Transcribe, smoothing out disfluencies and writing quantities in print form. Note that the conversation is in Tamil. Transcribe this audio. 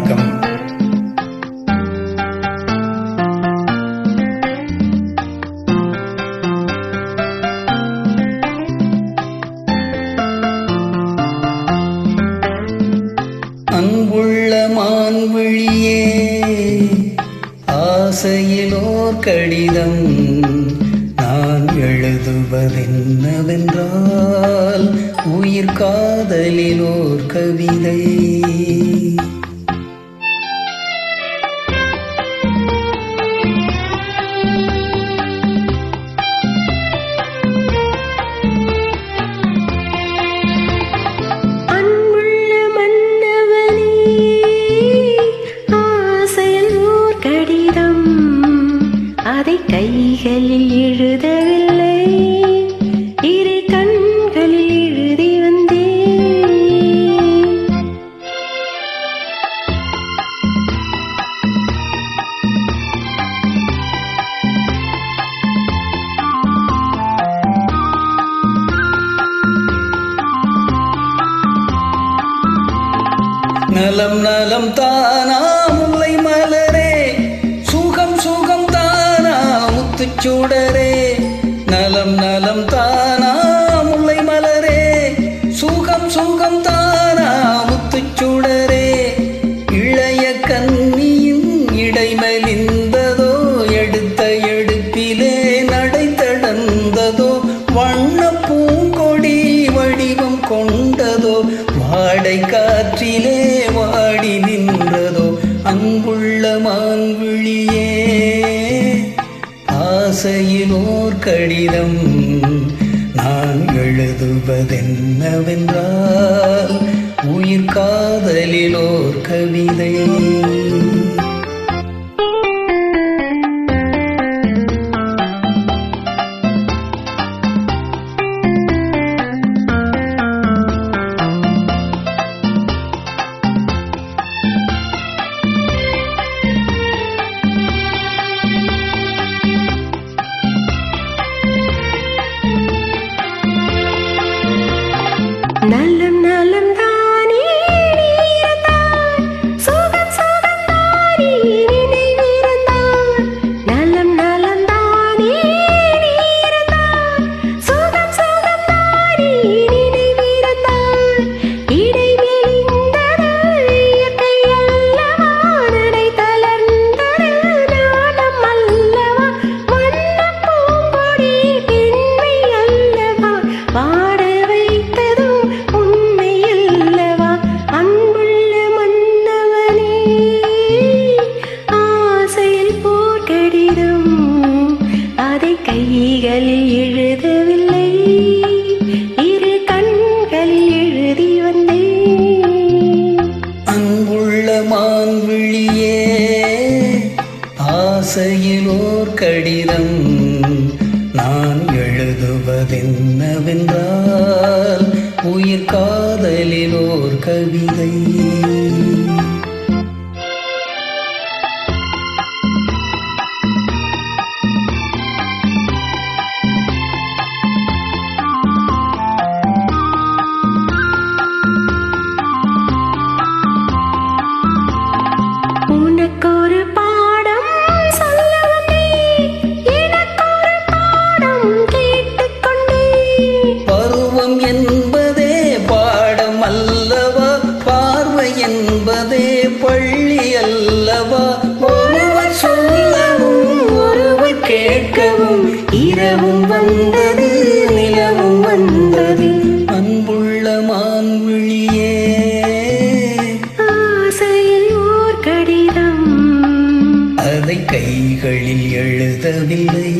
வணக்கம். அன்புள்ள மான்விழியே, ஆசையிலோர் கடிதம் நான் எழுதுவதென்னவென்றால் உயிர் காதலிலோர் கவிதை. அதை கைகளில் எழுதவில்லை, இரு கண்களில் எழுதி வந்தேன். நலம் நலம் தானா முல்லை மலரே, சுகம் சுகம் தானா முத்துச்சுடரே. நலம் நலம் தானா முல்லை மலரே, சுகம் சுகம் தானா முத்துச்சுடரே. இளைய கன்னியின் இடைமலிந்ததோ, எடுத்த எடுப்பிலே நடை தடந்ததோ. வண்ண பூங்கொடி வடிவம் கொண்டதோ, வாடை காற்றிலே வாடி நின்றதோ. அன்புள்ள மான்விழியே, ஆசையிலோர் கடிதம் நான் எழுதுவதென்னவென்றால் உயிர் காதலிலோர் கவிதை. நலம் நலம் தானே நீரந்தான், சுகம் சுகம் தானே நினைவிருந்தான். நலம் நலம் தானே நீரந்தான், சுகம் சுகம் தானே நினைவிருந்தான். இடைமெலிந்தது இயற்கை அல்லவா, நடை தளர்ந்தது நாணம் அல்லவா. வண்ண பூங்கொடி பெண்மை அல்லவா, வாட வைத்ததும் உண்மை அல்லவா. அன்புள்ள மன்னவனே, ஆசையில் போர் கடிதம் அதை கைகளில் எழுதவில்லை, இரு கண்களில் எழுதி வந்தேன். அன்புள்ள மான்விழியே, ஆசையிலோர் கடிதம் நான் எழுதுவதென்னவென்றால் உயிர் காதலிலோர் கவிதை. உனக்கொரு பாடம் சொல்ல வந்தேன், எனக்கொரு பாடம் கேட்டுக்கொண்டேன். பருவம் என்பதே பாடம் அல்லவா, பார்வை என்பதே பள்ளி அல்லவா. ஒருவர் சொல்லவும் ஒருவர் கேட்கவும், இரவும் வந்தது நிலவும் வந்தது. அன்புள்ள மான்விழியே, ஆசையில் ஓர் கடிதம் அதை கைகளில் எழுதவில்லை,